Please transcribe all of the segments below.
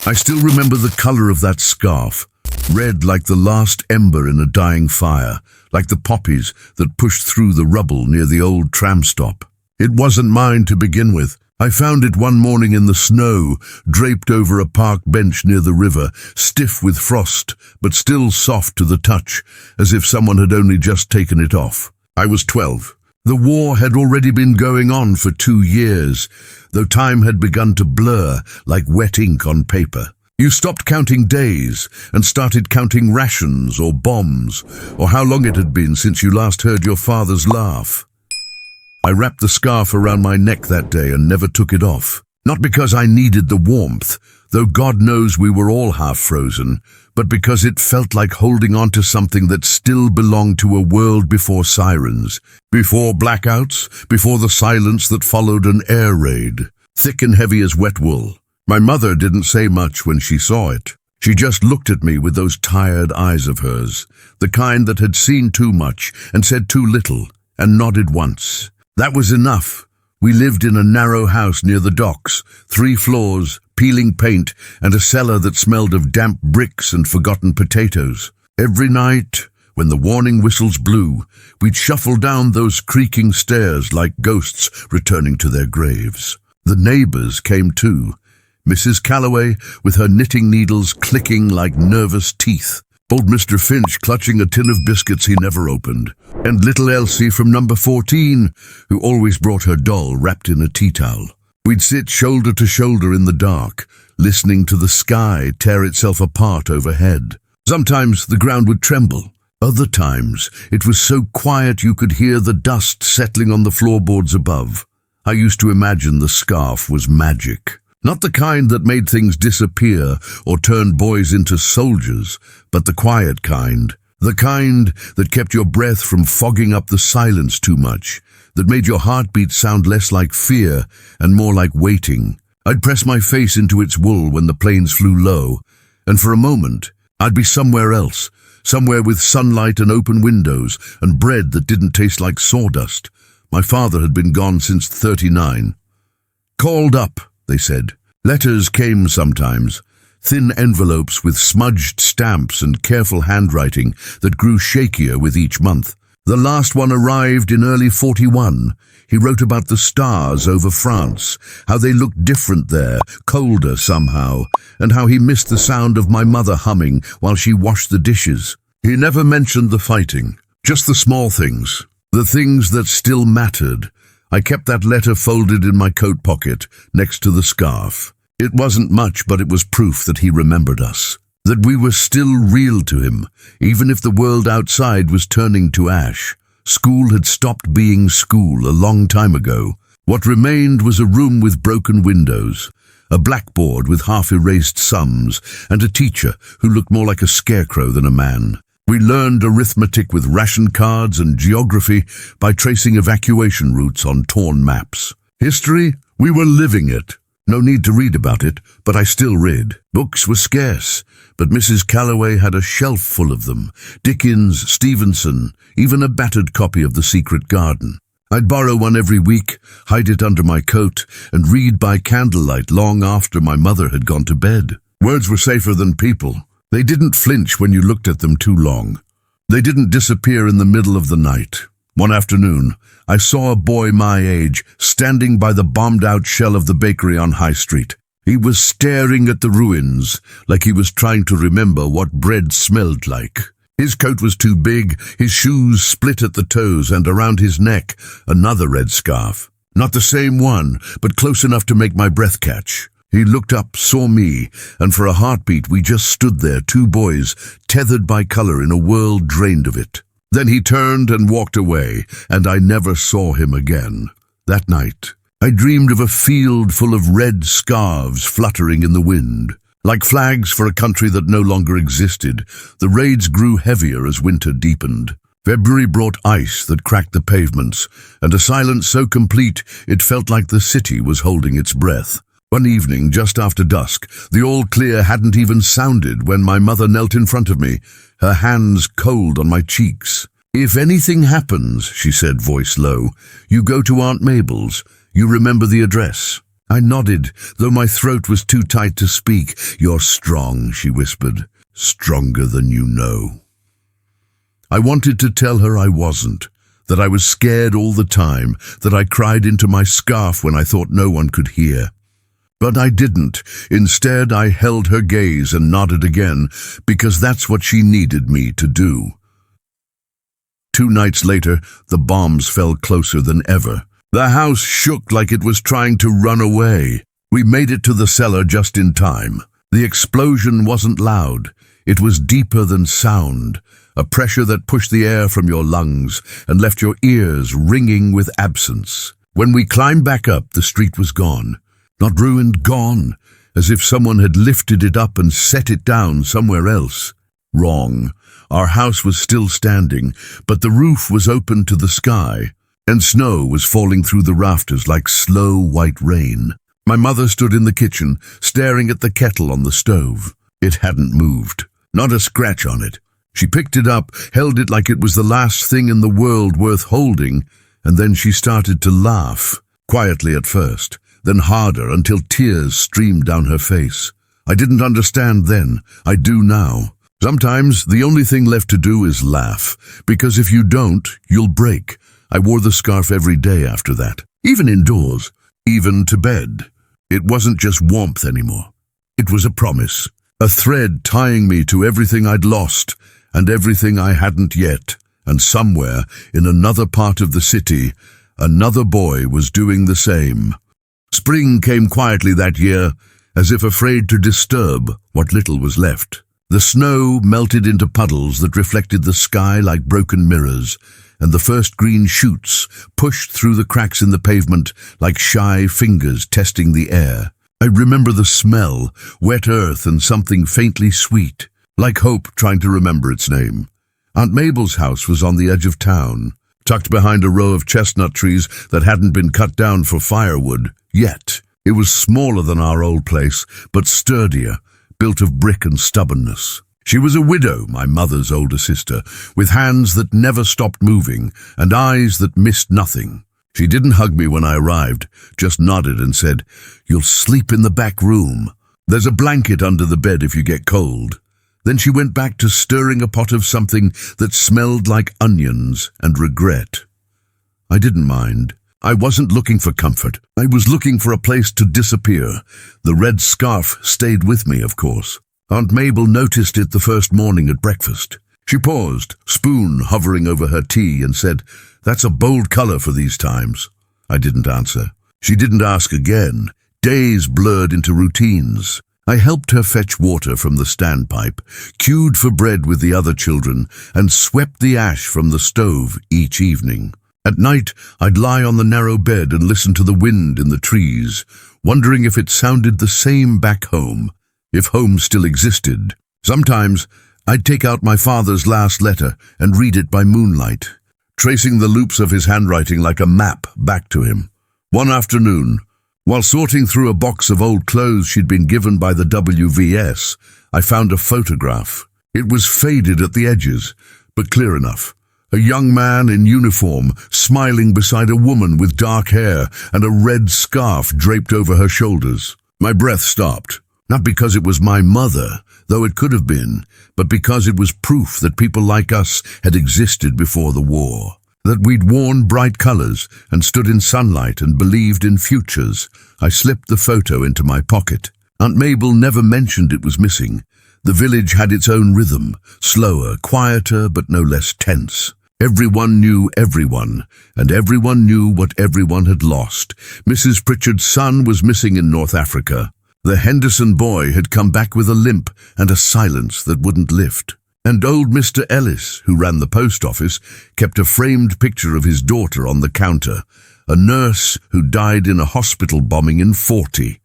I still remember the color of that scarf, red like the last ember in a dying fire, like the poppies that pushed through the rubble near the old tram stop. It wasn't mine to begin with. I found it one morning in the snow, draped over a park bench near the river, stiff with frost, but still soft to the touch, as if someone had only just taken it off. I was 12. The war had already been going on for 2 years, though time had begun to blur like wet ink on paper. You stopped counting days and started counting rations or bombs, or how long it had been since you last heard your father's laugh. I wrapped the scarf around my neck that day and never took it off. Not because I needed the warmth, though God knows we were all half frozen, but because it felt like holding on to something that still belonged to a world before sirens, before blackouts, before the silence that followed an air raid, thick and heavy as wet wool. My mother didn't say much when she saw it. She just looked at me with those tired eyes of hers, the kind that had seen too much and said too little, and nodded once. That was enough. We lived in a narrow house near the docks, 3 floors, peeling paint, and a cellar that smelled of damp bricks and forgotten potatoes. Every night, when the warning whistles blew, we'd shuffle down those creaking stairs like ghosts returning to their graves. The neighbors came too. Mrs. Calloway, with her knitting needles clicking like nervous teeth. Old Mr. Finch clutching a tin of biscuits he never opened. And little Elsie from number 14, who always brought her doll wrapped in a tea towel. We'd sit shoulder to shoulder in the dark, listening to the sky tear itself apart overhead. Sometimes the ground would tremble. Other times it was so quiet you could hear the dust settling on the floorboards above. I used to imagine the scarf was magic. Not the kind that made things disappear or turned boys into soldiers, but the quiet kind. The kind that kept your breath from fogging up the silence too much, that made your heartbeat sound less like fear and more like waiting. I'd press my face into its wool when the planes flew low, and for a moment, I'd be somewhere else, somewhere with sunlight and open windows and bread that didn't taste like sawdust. My father had been gone since 39. Called up, they said. Letters came sometimes, thin envelopes with smudged stamps and careful handwriting that grew shakier with each month. The last one arrived in early 41. He wrote about the stars over France, how they looked different there, colder somehow, and how he missed the sound of my mother humming while she washed the dishes. He never mentioned the fighting, just the small things, the things that still mattered. I kept that letter folded in my coat pocket, next to the scarf. It wasn't much, but it was proof that he remembered us, that we were still real to him, even if the world outside was turning to ash. School had stopped being school a long time ago. What remained was a room with broken windows, a blackboard with half-erased sums, and a teacher who looked more like a scarecrow than a man. We learned arithmetic with ration cards and geography by tracing evacuation routes on torn maps. History? We were living it. No need to read about it, but I still read. Books were scarce, but Mrs. Calloway had a shelf full of them. Dickens, Stevenson, even a battered copy of The Secret Garden. I'd borrow one every week, hide it under my coat, and read by candlelight long after my mother had gone to bed. Words were safer than people. They didn't flinch when you looked at them too long. They didn't disappear in the middle of the night. One afternoon, I saw a boy my age standing by the bombed-out shell of the bakery on High Street. He was staring at the ruins like he was trying to remember what bread smelled like. His coat was too big, his shoes split at the toes, and around his neck, another red scarf. Not the same one, but close enough to make my breath catch. He looked up, saw me, and for a heartbeat we just stood there, 2 boys, tethered by color in a world drained of it. Then he turned and walked away, and I never saw him again. That night, I dreamed of a field full of red scarves fluttering in the wind. Like flags for a country that no longer existed, the raids grew heavier as winter deepened. February brought ice that cracked the pavements, and a silence so complete it felt like the city was holding its breath. One evening, just after dusk, the all-clear hadn't even sounded when my mother knelt in front of me, her hands cold on my cheeks. "If anything happens," she said, voice low, "you go to Aunt Mabel's. You remember the address." I nodded, though my throat was too tight to speak. "You're strong," she whispered. "Stronger than you know." I wanted to tell her I wasn't, that I was scared all the time, that I cried into my scarf when I thought no one could hear. But I didn't. Instead, I held her gaze and nodded again, because that's what she needed me to do. 2 nights later, the bombs fell closer than ever. The house shook like it was trying to run away. We made it to the cellar just in time. The explosion wasn't loud. It was deeper than sound, a pressure that pushed the air from your lungs and left your ears ringing with absence. When we climbed back up, the street was gone. Not ruined, gone, as if someone had lifted it up and set it down somewhere else. Wrong. Our house was still standing, but the roof was open to the sky, and snow was falling through the rafters like slow white rain. My mother stood in the kitchen, staring at the kettle on the stove. It hadn't moved. Not a scratch on it. She picked it up, held it like it was the last thing in the world worth holding, and then she started to laugh, quietly at first, then harder until tears streamed down her face. I didn't understand then. I do now. Sometimes the only thing left to do is laugh, because if you don't, you'll break. I wore the scarf every day after that, even indoors, even to bed. It wasn't just warmth anymore. It was a promise, a thread tying me to everything I'd lost and everything I hadn't yet. And somewhere, in another part of the city, another boy was doing the same. Spring came quietly that year, as if afraid to disturb what little was left. The snow melted into puddles that reflected the sky like broken mirrors, and the first green shoots pushed through the cracks in the pavement like shy fingers testing the air. I remember the smell, wet earth and something faintly sweet, like hope trying to remember its name. Aunt Mabel's house was on the edge of town, tucked behind a row of chestnut trees that hadn't been cut down for firewood yet. It was smaller than our old place, but sturdier, built of brick and stubbornness. She was a widow, my mother's older sister, with hands that never stopped moving and eyes that missed nothing. She didn't hug me when I arrived, just nodded and said, "You'll sleep in the back room. There's a blanket under the bed if you get cold." Then she went back to stirring a pot of something that smelled like onions and regret. I didn't mind. I wasn't looking for comfort. I was looking for a place to disappear. The red scarf stayed with me, of course. Aunt Mabel noticed it the first morning at breakfast. She paused, spoon hovering over her tea, and said, "That's a bold color for these times." I didn't answer. She didn't ask again. Days blurred into routines. I helped her fetch water from the standpipe, queued for bread with the other children, and swept the ash from the stove each evening. At night, I'd lie on the narrow bed and listen to the wind in the trees, wondering if it sounded the same back home, if home still existed. Sometimes, I'd take out my father's last letter and read it by moonlight, tracing the loops of his handwriting like a map back to him. One afternoon, while sorting through a box of old clothes she'd been given by the WVS, I found a photograph. It was faded at the edges, but clear enough. A young man in uniform, smiling beside a woman with dark hair and a red scarf draped over her shoulders. My breath stopped, not because it was my mother, though it could have been, but because it was proof that people like us had existed before the war, that we'd worn bright colors and stood in sunlight and believed in futures. I slipped the photo into my pocket. Aunt Mabel never mentioned it was missing. The village had its own rhythm, slower, quieter, but no less tense. Everyone knew everyone, and everyone knew what everyone had lost. Mrs. Pritchard's son was missing in North Africa. The Henderson boy had come back with a limp and a silence that wouldn't lift. And old Mr. Ellis, who ran the post office, kept a framed picture of his daughter on the counter, a nurse who died in a hospital bombing in '40.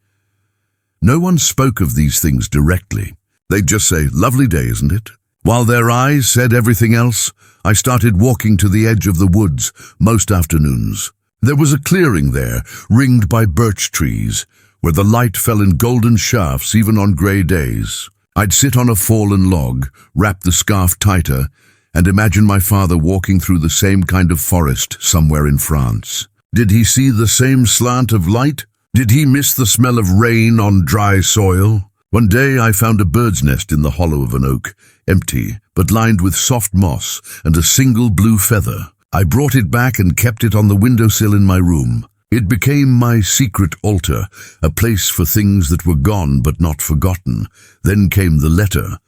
No one spoke of these things directly. They'd just say, "Lovely day, isn't it?" While their eyes said everything else, I started walking to the edge of the woods most afternoons. There was a clearing there, ringed by birch trees, where the light fell in golden shafts even on grey days. I'd sit on a fallen log, wrap the scarf tighter, and imagine my father walking through the same kind of forest somewhere in France. Did he see the same slant of light? Did he miss the smell of rain on dry soil? One day I found a bird's nest in the hollow of an oak, empty, but lined with soft moss and a single blue feather. I brought it back and kept it on the windowsill in my room. It became my secret altar, a place for things that were gone but not forgotten. Then came the letter.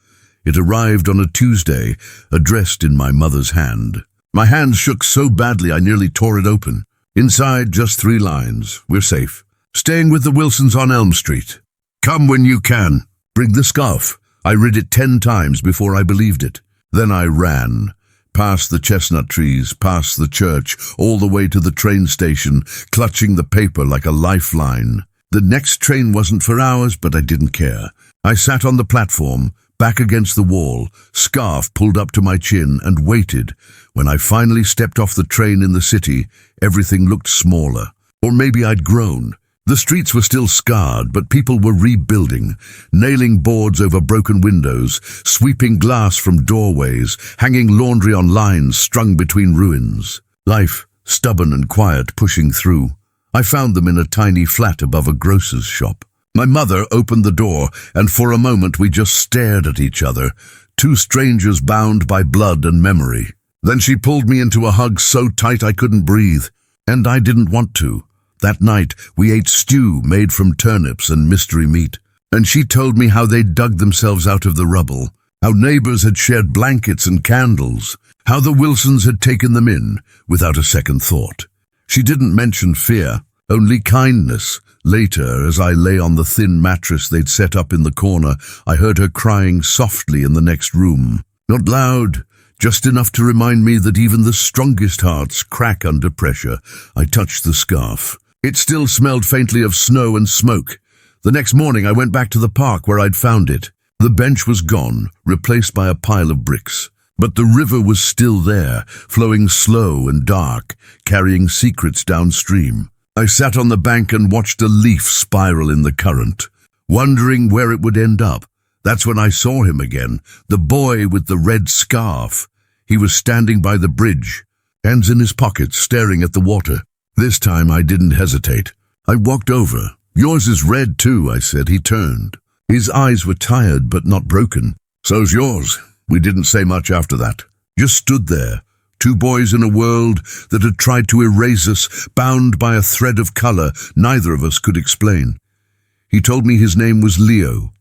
It arrived on a Tuesday, addressed in my mother's hand. My hands shook so badly I nearly tore it open. Inside, just 3 lines. We're safe. Staying with the Wilsons on Elm Street. Come when you can. Bring the scarf. I read it 10 times before I believed it. Then I ran. Past the chestnut trees, past the church, all the way to the train station, clutching the paper like a lifeline. The next train wasn't for hours, but I didn't care. I sat on the platform, back against the wall, scarf pulled up to my chin, and waited. When I finally stepped off the train in the city, everything looked smaller. Or maybe I'd grown. The streets were still scarred, but people were rebuilding, nailing boards over broken windows, sweeping glass from doorways, hanging laundry on lines strung between ruins. Life, stubborn and quiet, pushing through. I found them in a tiny flat above a grocer's shop. My mother opened the door, and for a moment we just stared at each other, 2 strangers bound by blood and memory. Then she pulled me into a hug so tight I couldn't breathe, and I didn't want to. That night, we ate stew made from turnips and mystery meat, and she told me how they'd dug themselves out of the rubble, how neighbors had shared blankets and candles, how the Wilsons had taken them in without a second thought. She didn't mention fear, only kindness. Later, as I lay on the thin mattress they'd set up in the corner, I heard her crying softly in the next room. Not loud, just enough to remind me that even the strongest hearts crack under pressure. I touched the scarf. It still smelled faintly of snow and smoke. The next morning I went back to the park where I'd found it. The bench was gone, replaced by a pile of bricks. But the river was still there, flowing slow and dark, carrying secrets downstream. I sat on the bank and watched a leaf spiral in the current, wondering where it would end up. That's when I saw him again, the boy with the red scarf. He was standing by the bridge, hands in his pockets, staring at the water. This time I didn't hesitate. I walked over. Yours is red too, I said. He turned. His eyes were tired but not broken. So's yours. We didn't say much after that. Just stood there. 2 boys in a world that had tried to erase us, bound by a thread of color neither of us could explain. He told me his name was Leo,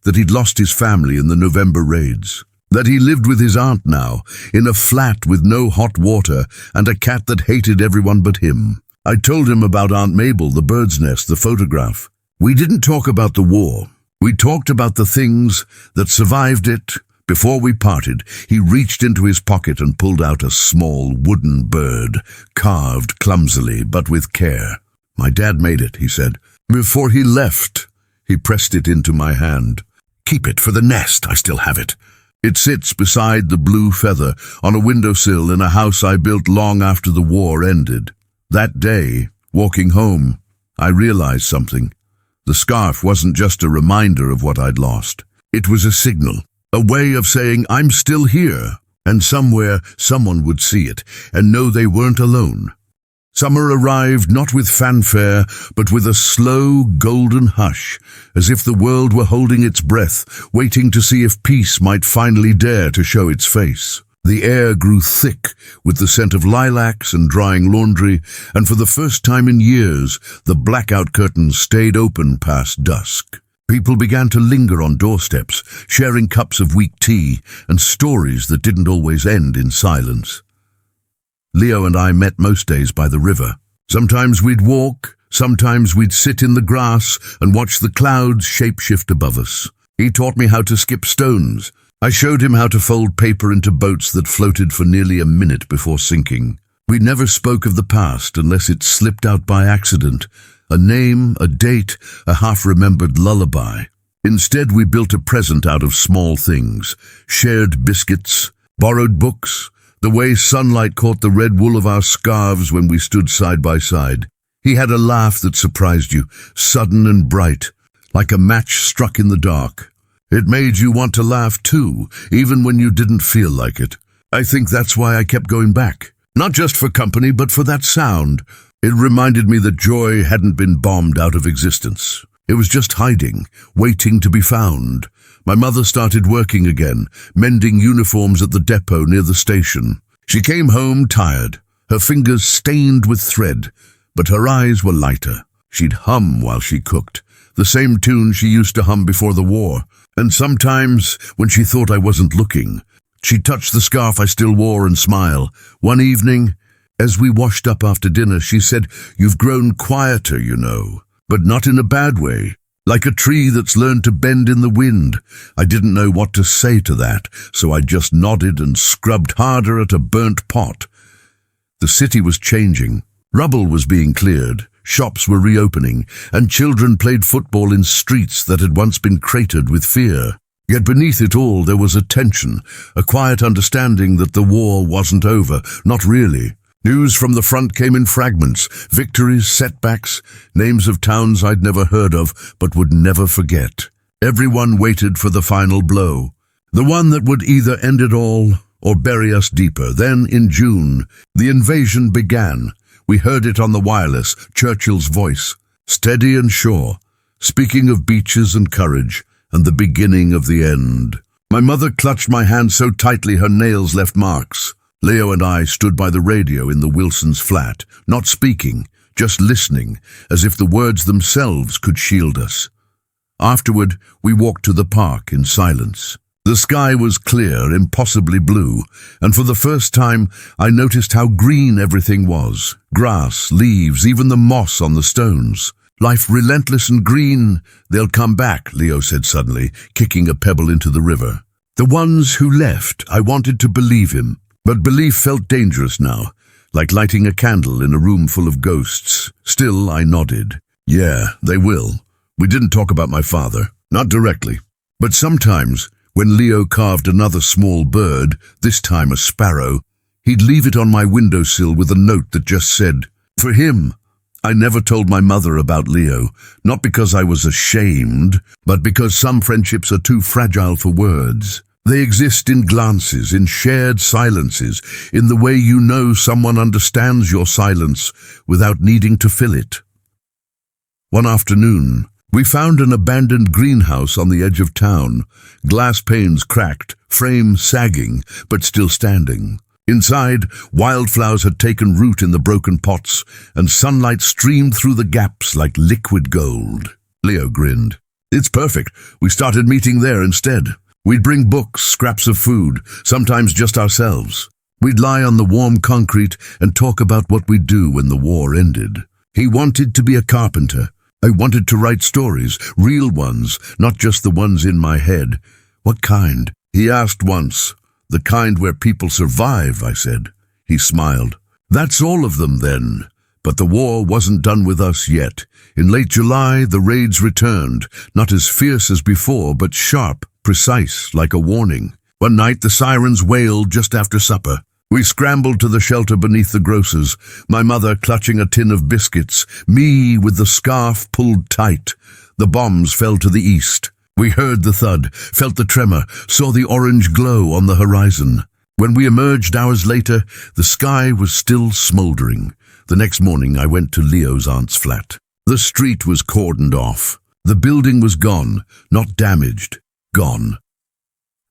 that he'd lost his family in the November raids, that he lived with his aunt now, in a flat with no hot water and a cat that hated everyone but him. I told him about Aunt Mabel, the bird's nest, the photograph. We didn't talk about the war. We talked about the things that survived it. Before we parted, he reached into his pocket and pulled out a small wooden bird, carved clumsily but with care. My dad made it, he said. Before he left, he pressed it into my hand. Keep it for the nest, I still have it. It sits beside the blue feather on a windowsill in a house I built long after the war ended. That day, walking home, I realized something. The scarf wasn't just a reminder of what I'd lost. It was a signal. A way of saying, I'm still here, and somewhere someone would see it and know they weren't alone. Summer arrived not with fanfare, but with a slow, golden hush, as if the world were holding its breath, waiting to see if peace might finally dare to show its face. The air grew thick with the scent of lilacs and drying laundry, and for the first time in years, the blackout curtains stayed open past dusk. People began to linger on doorsteps, sharing cups of weak tea and stories that didn't always end in silence. Leo and I met most days by the river. Sometimes we'd walk, sometimes we'd sit in the grass and watch the clouds shapeshift above us. He taught me how to skip stones. I showed him how to fold paper into boats that floated for nearly a minute before sinking. We never spoke of the past unless it slipped out by accident. A name, a date, a half-remembered lullaby. Instead, we built a present out of small things. Shared biscuits, borrowed books, the way sunlight caught the red wool of our scarves when we stood side by side. He had a laugh that surprised you, sudden and bright, like a match struck in the dark. It made you want to laugh too, even when you didn't feel like it. I think that's why I kept going back. Not just for company, but for that sound. It reminded me that joy hadn't been bombed out of existence. It was just hiding, waiting to be found. My mother started working again, mending uniforms at the depot near the station. She came home tired, her fingers stained with thread, but her eyes were lighter. She'd hum while she cooked, the same tune she used to hum before the war. And sometimes, when she thought I wasn't looking, she'd touch the scarf I still wore and smile. One evening, as we washed up after dinner, she said, "You've grown quieter, you know, but not in a bad way. Like a tree that's learned to bend in the wind." I didn't know what to say to that, so I just nodded and scrubbed harder at a burnt pot. The city was changing. Rubble was being cleared, shops were reopening, and children played football in streets that had once been cratered with fear. Yet beneath it all there was a tension, a quiet understanding that the war wasn't over, not really. News from the front came in fragments, victories, setbacks, names of towns I'd never heard of but would never forget. Everyone waited for the final blow, the one that would either end it all or bury us deeper. Then, in June, the invasion began. We heard it on the wireless, Churchill's voice, steady and sure, speaking of beaches and courage and the beginning of the end. My mother clutched my hand so tightly her nails left marks. Leo and I stood by the radio in the Wilsons' flat, not speaking, just listening, as if the words themselves could shield us. Afterward, we walked to the park in silence. The sky was clear, impossibly blue, and for the first time I noticed how green everything was. Grass, leaves, even the moss on the stones. Life relentless and green. "They'll come back," Leo said suddenly, kicking a pebble into the river. The ones who left, I wanted to believe him. But belief felt dangerous now, like lighting a candle in a room full of ghosts. Still, I nodded. "Yeah, they will. We didn't talk about my father, not directly. But sometimes, when Leo carved another small bird, this time a sparrow, he'd leave it on my windowsill with a note that just said, 'For him.' I never told my mother about Leo, not because I was ashamed, but because some friendships are too fragile for words. They exist in glances, in shared silences, in the way you know someone understands your silence without needing to fill it. One afternoon, we found an abandoned greenhouse on the edge of town, glass panes cracked, frame sagging, but still standing. Inside, wildflowers had taken root in the broken pots, and sunlight streamed through the gaps like liquid gold. Leo grinned. "It's perfect. We started meeting there instead. We'd bring books, scraps of food, sometimes just ourselves. We'd lie on the warm concrete and talk about what we'd do when the war ended. He wanted to be a carpenter. I wanted to write stories, real ones, not just the ones in my head. "What kind?" he asked once. "The kind where people survive," I said. He smiled. "That's all of them then." But the war wasn't done with us yet. In late July, the raids returned, not as fierce as before, but sharp, precise, like a warning. One night the sirens wailed just after supper. We scrambled to the shelter beneath the grocer's, my mother clutching a tin of biscuits, me with the scarf pulled tight. The bombs fell to the east. We heard the thud, felt the tremor, saw the orange glow on the horizon. When we emerged hours later, the sky was still smoldering. The next morning I went to Leo's aunt's flat. The street was cordoned off. The building was gone, not damaged, gone.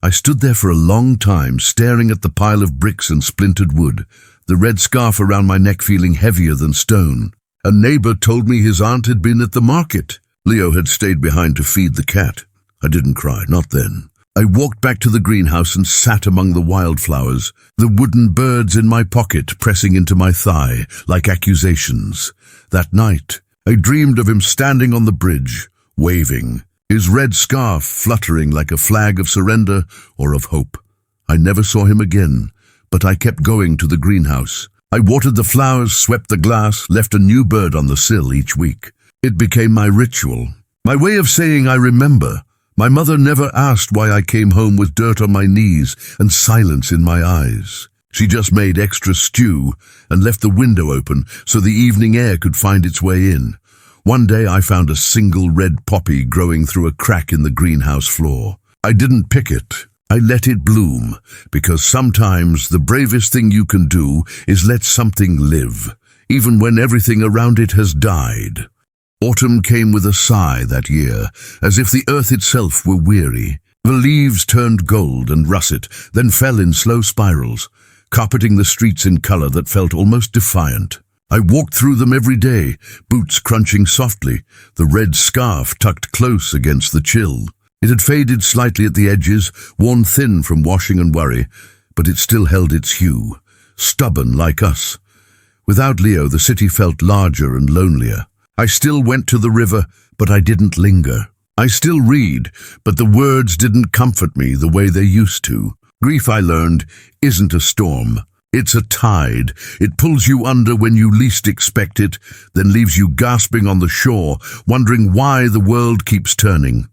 I stood there for a long time, staring at the pile of bricks and splintered wood, the red scarf around my neck feeling heavier than stone. A neighbor told me his aunt had been at the market. Leo had stayed behind to feed the cat. I didn't cry, not then. I walked back to the greenhouse and sat among the wildflowers, the wooden birds in my pocket pressing into my thigh like accusations. That night, I dreamed of him standing on the bridge, waving, his red scarf fluttering like a flag of surrender or of hope. I never saw him again, but I kept going to the greenhouse. I watered the flowers, swept the glass, left a new bird on the sill each week. It became my ritual, my way of saying I remember. My mother never asked why I came home with dirt on my knees and silence in my eyes. She just made extra stew and left the window open so the evening air could find its way in. One day I found a single red poppy growing through a crack in the greenhouse floor. I didn't pick it. I let it bloom, because sometimes the bravest thing you can do is let something live, even when everything around it has died. Autumn came with a sigh that year, as if the earth itself were weary. The leaves turned gold and russet, then fell in slow spirals, carpeting the streets in color that felt almost defiant. I walked through them every day, boots crunching softly, the red scarf tucked close against the chill. It had faded slightly at the edges, worn thin from washing and worry, but it still held its hue, stubborn like us. Without Leo, the city felt larger and lonelier. I still went to the river, but I didn't linger. I still read, but the words didn't comfort me the way they used to. Grief, I learned, isn't a storm. It's a tide. It pulls you under when you least expect it, then leaves you gasping on the shore, wondering why the world keeps turning.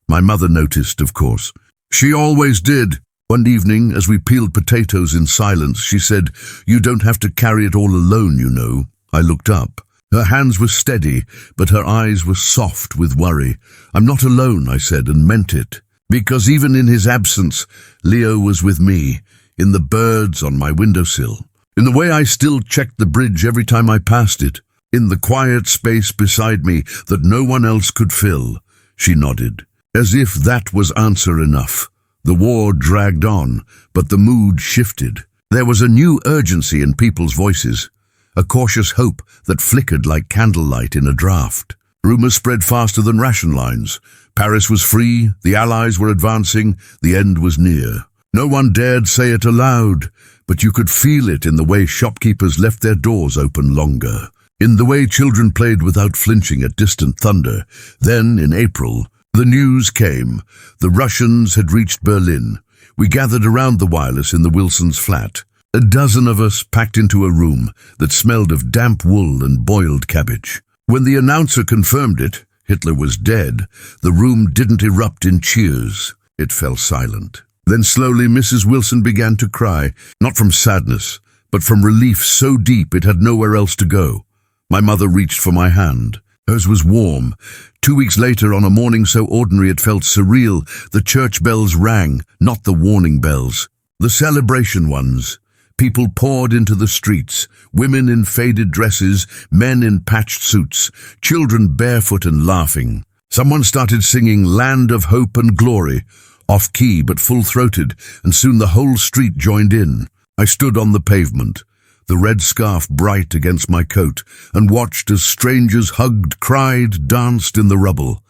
My mother noticed, of course. She always did. One evening, as we peeled potatoes in silence, she said, "You don't have to carry it all alone, you know." I looked up. Her hands were steady, but her eyes were soft with worry. "I'm not alone," I said, and meant it. Because even in his absence, Leo was with me, in the birds on my windowsill, in the way I still checked the bridge every time I passed it, in the quiet space beside me that no one else could fill. She nodded, as if that was answer enough. The war dragged on, but the mood shifted. There was a new urgency in people's voices, a cautious hope that flickered like candlelight in a draught. Rumors spread faster than ration lines. Paris was free, the Allies were advancing, the end was near. No one dared say it aloud, but you could feel it in the way shopkeepers left their doors open longer, in the way children played without flinching at distant thunder. Then, in April, the news came. The Russians had reached Berlin. We gathered around the wireless in the Wilsons' flat. A dozen of us packed into a room that smelled of damp wool and boiled cabbage. When the announcer confirmed it, Hitler was dead, the room didn't erupt in cheers. It fell silent. Then slowly Mrs. Wilson began to cry, not from sadness, but from relief so deep it had nowhere else to go. My mother reached for my hand. Hers was warm. 2 weeks later, on a morning so ordinary it felt surreal, the church bells rang, not the warning bells, the celebration ones. People poured into the streets, women in faded dresses, men in patched suits, children barefoot and laughing. Someone started singing Land of Hope and Glory, off-key but full-throated, and soon the whole street joined in. I stood on the pavement, the red scarf bright against my coat, and watched as strangers hugged, cried, danced in the rubble.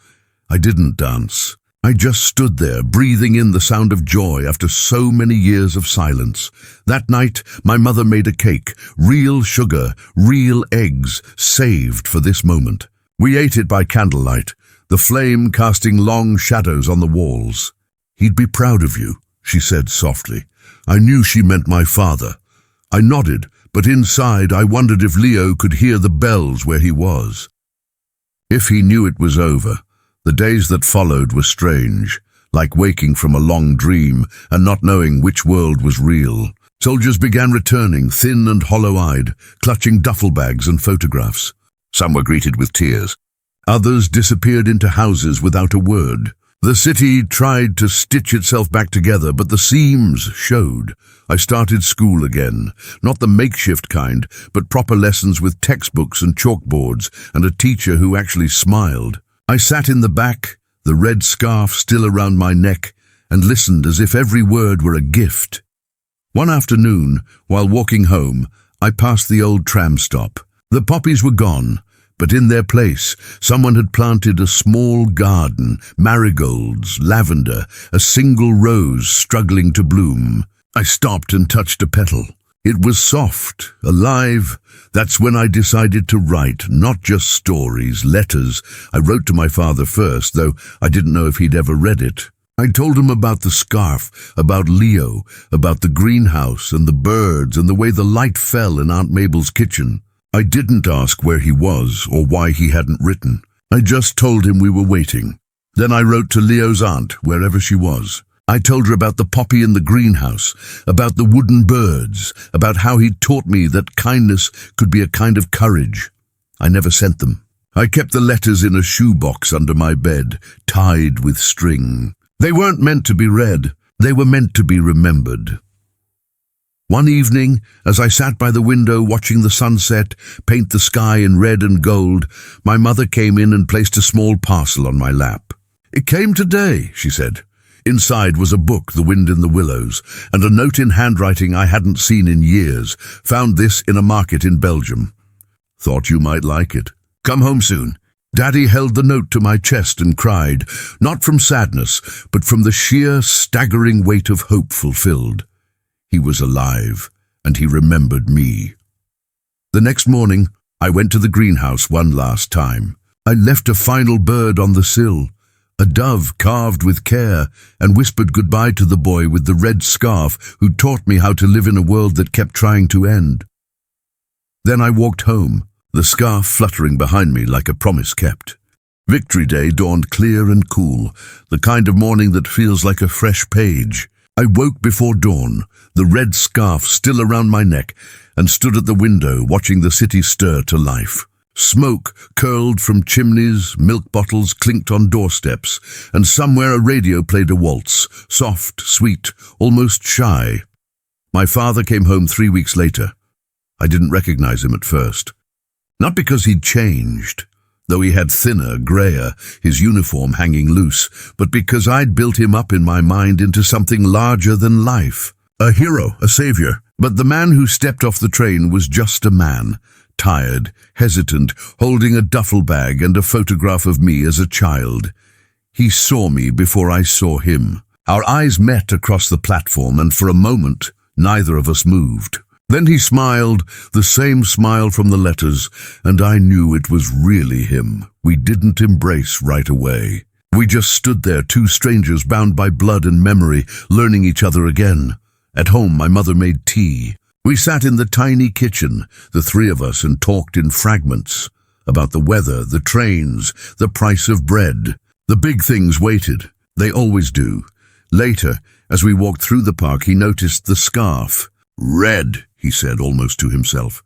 I didn't dance. I just stood there, breathing in the sound of joy after so many years of silence. That night, my mother made a cake, real sugar, real eggs, saved for this moment. We ate it by candlelight, the flame casting long shadows on the walls. "He'd be proud of you," she said softly. I knew she meant my father. I nodded, but inside I wondered if Leo could hear the bells where he was. If he knew it was over. The days that followed were strange, like waking from a long dream and not knowing which world was real. Soldiers began returning, thin and hollow-eyed, clutching duffel bags and photographs. Some were greeted with tears. Others disappeared into houses without a word. The city tried to stitch itself back together, but the seams showed. I started school again, not the makeshift kind, but proper lessons with textbooks and chalkboards, and a teacher who actually smiled. I sat in the back, the red scarf still around my neck, and listened as if every word were a gift. One afternoon, while walking home, I passed the old tram stop. The poppies were gone, but in their place, someone had planted a small garden, marigolds, lavender, a single rose struggling to bloom. I stopped and touched a petal. It was soft, alive. That's when I decided to write, not just stories, letters. I wrote to my father first, though I didn't know if he'd ever read it. I told him about the scarf, about Leo, about the greenhouse and the birds and the way the light fell in Aunt Mabel's kitchen. I didn't ask where he was or why he hadn't written. I just told him we were waiting. Then I wrote to Leo's aunt, wherever she was. I told her about the poppy in the greenhouse, about the wooden birds, about how he'd taught me that kindness could be a kind of courage. I never sent them. I kept the letters in a shoebox under my bed, tied with string. They weren't meant to be read. They were meant to be remembered. One evening, as I sat by the window watching the sunset paint the sky in red and gold, my mother came in and placed a small parcel on my lap. "It came today," she said. Inside was a book, The Wind in the Willows, and a note in handwriting I hadn't seen in years. "Found this in a market in Belgium. Thought you might like it. Come home soon." Daddy held the note to my chest and cried, not from sadness, but from the sheer, staggering weight of hope fulfilled. He was alive, and he remembered me. The next morning, I went to the greenhouse one last time. I left a final bird on the sill, a dove carved with care, and whispered goodbye to the boy with the red scarf who taught me how to live in a world that kept trying to end. Then I walked home, the scarf fluttering behind me like a promise kept. Victory Day dawned clear and cool, the kind of morning that feels like a fresh page. I woke before dawn, the red scarf still around my neck, and stood at the window watching the city stir to life. Smoke curled from chimneys, milk bottles clinked on doorsteps, and somewhere a radio played a waltz, soft, sweet, almost shy. My father came home 3 weeks later. I didn't recognize him at first. Not because he'd changed, though he had thinner, grayer, his uniform hanging loose, but because I'd built him up in my mind into something larger than life. A hero, a savior. But the man who stepped off the train was just a man, tired, hesitant, holding a duffel bag and a photograph of me as a child. He saw me before I saw him. Our eyes met across the platform, and for a moment, neither of us moved. Then he smiled, the same smile from the letters, and I knew it was really him. We didn't embrace right away. We just stood there, two strangers bound by blood and memory, learning each other again. At home, my mother made tea. We sat in the tiny kitchen, the three of us, and talked in fragments about the weather, the trains, the price of bread. The big things waited. They always do. Later, as we walked through the park, he noticed the scarf. "Red," he said, almost to himself.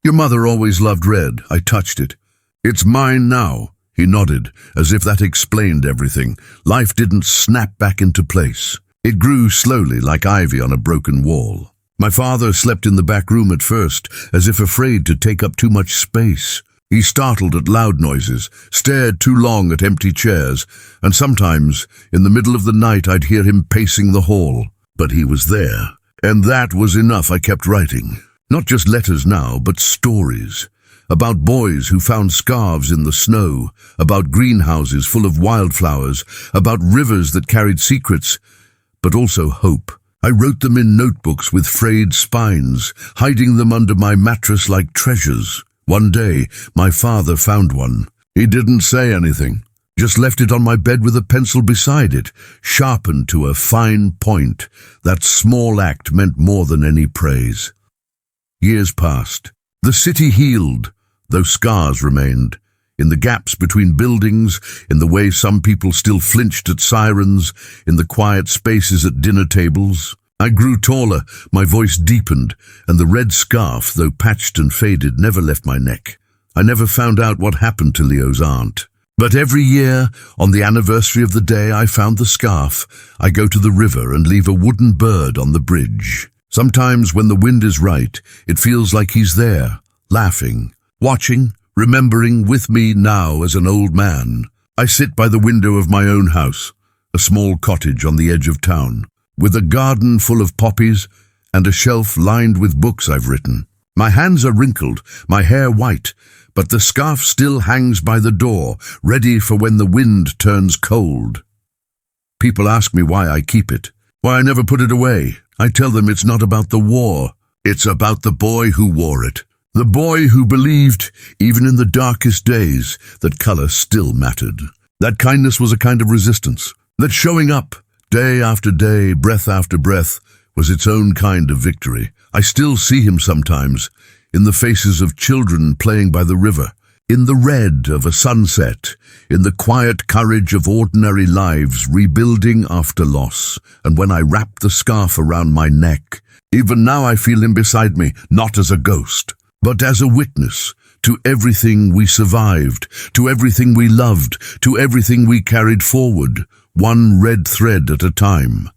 "Your mother always loved red." I touched it. "It's mine now." He nodded, as if that explained everything. Life didn't snap back into place. It grew slowly, like ivy on a broken wall. My father slept in the back room at first, as if afraid to take up too much space. He startled at loud noises, stared too long at empty chairs, and sometimes, in the middle of the night, I'd hear him pacing the hall. But he was there. And that was enough. I kept writing. Not just letters now, but stories. About boys who found scarves in the snow, about greenhouses full of wildflowers, about rivers that carried secrets, but also hope. I wrote them in notebooks with frayed spines, hiding them under my mattress like treasures. One day, my father found one. He didn't say anything. Just left it on my bed with a pencil beside it, sharpened to a fine point. That small act meant more than any praise. Years passed. The city healed, though scars remained. In the gaps between buildings, in the way some people still flinched at sirens, in the quiet spaces at dinner tables. I grew taller, my voice deepened, and the red scarf, though patched and faded, never left my neck. I never found out what happened to Leo's aunt. But every year, on the anniversary of the day I found the scarf, I go to the river and leave a wooden bird on the bridge. Sometimes when the wind is right, it feels like he's there, laughing, watching, remembering with me now as an old man. I sit by the window of my own house, a small cottage on the edge of town, with a garden full of poppies and a shelf lined with books I've written. My hands are wrinkled, my hair white, but the scarf still hangs by the door, ready for when the wind turns cold. People ask me why I keep it, why I never put it away. I tell them it's not about the war. It's about the boy who wore it. The boy who believed, even in the darkest days, that color still mattered. That kindness was a kind of resistance. That showing up, day after day, breath after breath, was its own kind of victory. I still see him sometimes, in the faces of children playing by the river, in the red of a sunset, in the quiet courage of ordinary lives rebuilding after loss. And when I wrap the scarf around my neck, even now I feel him beside me, not as a ghost, but as a witness to everything we survived, to everything we loved, to everything we carried forward, one red thread at a time.